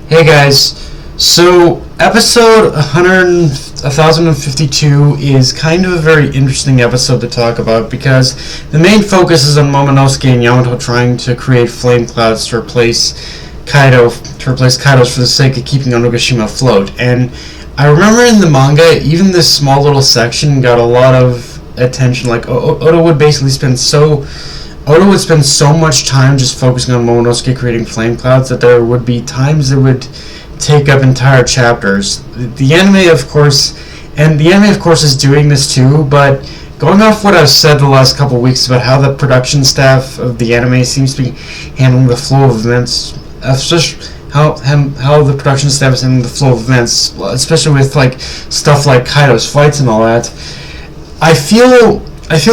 Hey guys, so episode 1052 is kind of a very interesting episode to talk about because the main focus is on Momonosuke and Yamato trying to create flame clouds to replace Kaidos for the sake of keeping Onigashima afloat. And I remember in the manga, even this small little section got a lot of attention. Like Oda would spend so much time just focusing on Momonosuke creating flame clouds that there would be times that would take up entire chapters. The anime, of course, is doing this too, but going off what I've said the last couple of weeks about how the production staff of the anime seems to be handling the flow of events, especially how the production staff is handling the flow of events, especially with like stuff like Kaido's fights and all that, I feel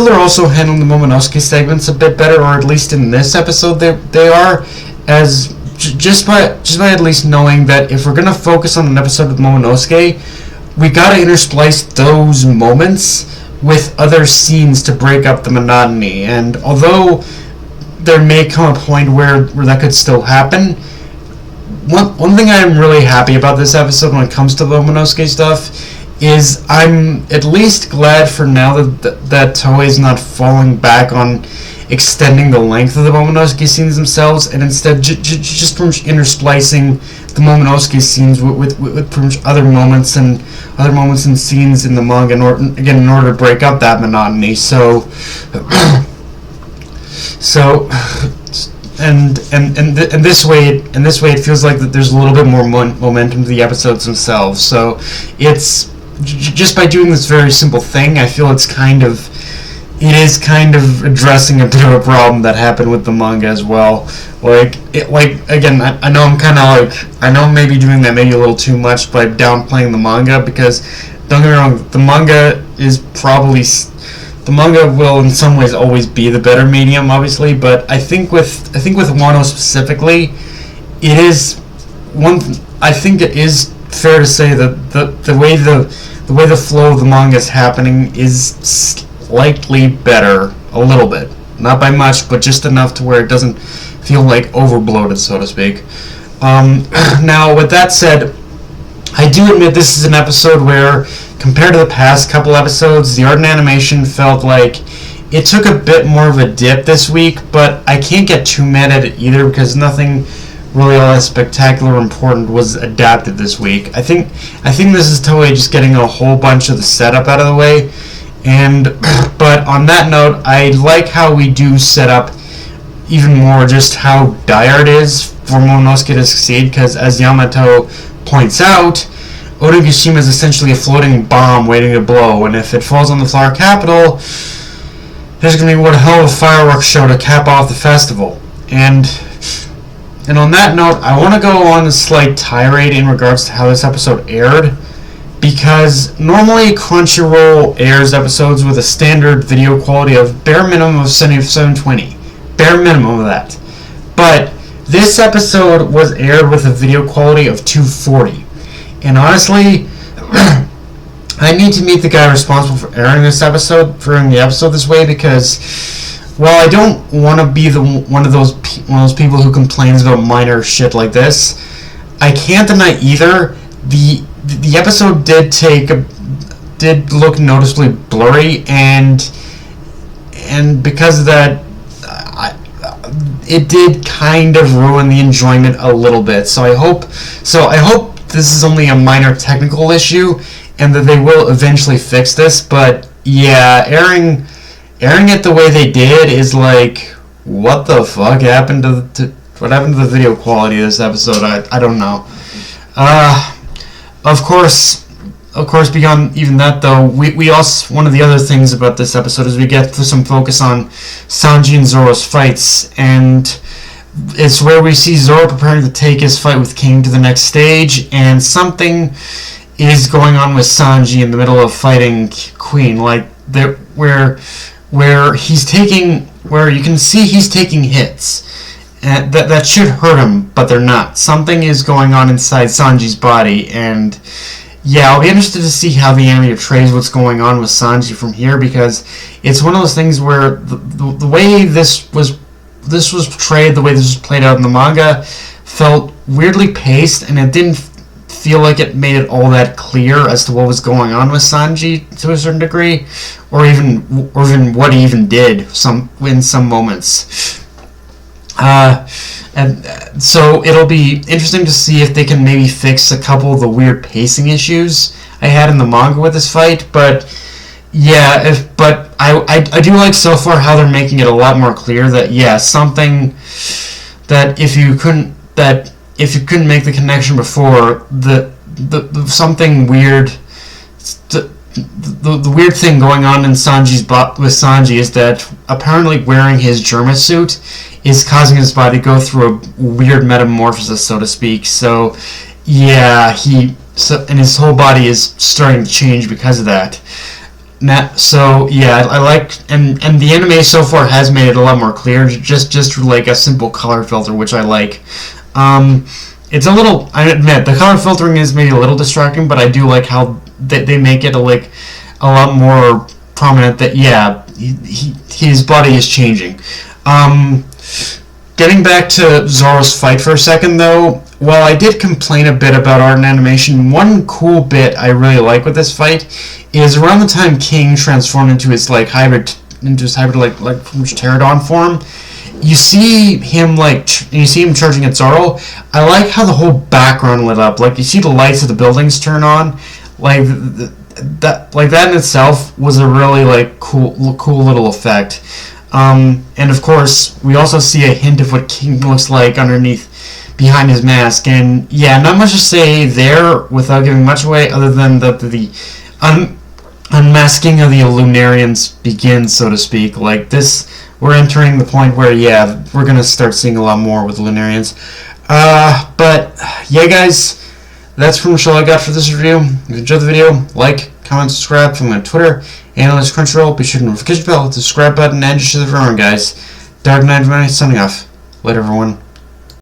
they're also handling the Momonosuke segments a bit better, or at least in this episode they are, as just by at least knowing that if we're gonna focus on an episode with Momonosuke, we gotta intersplice those moments with other scenes to break up the monotony. And although there may come a point where that could still happen, one thing I'm really happy about this episode when it comes to Momonosuke stuff is I'm at least glad for now that Toei is not falling back on extending the length of the Momonosuke scenes themselves, and instead just pretty much intersplicing the Momonosuke scenes with pretty much other moments and scenes in the manga in order to break up that monotony. And this way it feels like that there's a little bit more momentum to the episodes themselves. So it's just by doing this very simple thing, I feel it is kind of addressing a bit of a problem that happened with the manga as well. Again, I know I'm maybe doing that maybe a little too much by downplaying the manga, because don't get me wrong, the manga will in some ways always be the better medium, obviously, but I think with Wano specifically, it is fair to say that the way the flow of the manga is happening is slightly better, a little bit, not by much, but just enough to where it doesn't feel like overbloated, so to speak. Now, with that said, I do admit this is an episode where, compared to the past couple episodes, the art and animation felt like it took a bit more of a dip this week, but I can't get too mad at it either because nothing really all that spectacular or important was adapted this week. I think this is Toei just getting a whole bunch of the setup out of the way. But on that note, I like how we do set up even more just how dire it is for Momonosuke to succeed, because as Yamato points out, Onigashima is essentially a floating bomb waiting to blow, and if it falls on the Flower Capital, there's going to be one hell of a fireworks show to cap off the festival. And on that note, I want to go on a slight tirade in regards to how this episode aired, because normally Crunchyroll airs episodes with a standard video quality of bare minimum of 720. Bare minimum of that. But this episode was aired with a video quality of 240. And honestly, I need to meet the guy responsible for airing this episode this way, because while I don't want to be one of those people who complains about minor shit like this, I can't deny either the episode did look noticeably blurry, and because of that, it did kind of ruin the enjoyment a little bit. So I hope this is only a minor technical issue, and that they will eventually fix this. But yeah, airing it the way they did is like, what the fuck happened to the video quality of this episode? I don't know. Of course, beyond even that though, we also, one of the other things about this episode is we get some focus on Sanji and Zoro's fights, and it's where we see Zoro preparing to take his fight with King to the next stage, and something is going on with Sanji in the middle of fighting Queen, like where you can see he's taking hits. And that should hurt him, but they're not. Something is going on inside Sanji's body, and yeah, I'll be interested to see how the anime portrays what's going on with Sanji from here, because it's one of those things where the way this was portrayed, the way this was played out in the manga, felt weirdly paced, and it didn't feel like it made it all that clear as to what was going on with Sanji to a certain degree, or even what he even did in some moments. And so it'll be interesting to see if they can maybe fix a couple of the weird pacing issues I had in the manga with this fight. But yeah, but I do like so far how they're making it a lot more clear that something that if you couldn't make the connection before, the something weird. The weird thing going on in with Sanji is that apparently wearing his Germa suit is causing his body to go through a weird metamorphosis, so to speak. So yeah, and his whole body is starting to change because of that. So yeah, I like, and the anime so far has made it a lot more clear, just like a simple color filter, which I like. It's a little, I admit, the color filtering is maybe a little distracting, but I do like how they make it a lot more prominent that his body is changing. Getting back to Zoro's fight for a second, though, while I did complain a bit about art and animation, one cool bit I really like with this fight is around the time King transformed into his hybrid pterodon form. You see him charging at Zoro. I like how the whole background lit up. You see the lights of the buildings turn on. That in itself was a really cool little effect. And of course, we also see a hint of what King looks like behind his mask. And yeah, not much to say there without giving much away, other than that the unmasking of the Lunarians begins, so to speak. We're entering the point where we're gonna start seeing a lot more with the Lunarians. But yeah, guys, that's pretty much all I got for this review. If you enjoyed the video, like, comment, subscribe. From my Twitter and on this Crunchyroll. Be sure to notification bell, the subscribe button, and just share the everyone, guys. Dark Knight signing off. Later, everyone.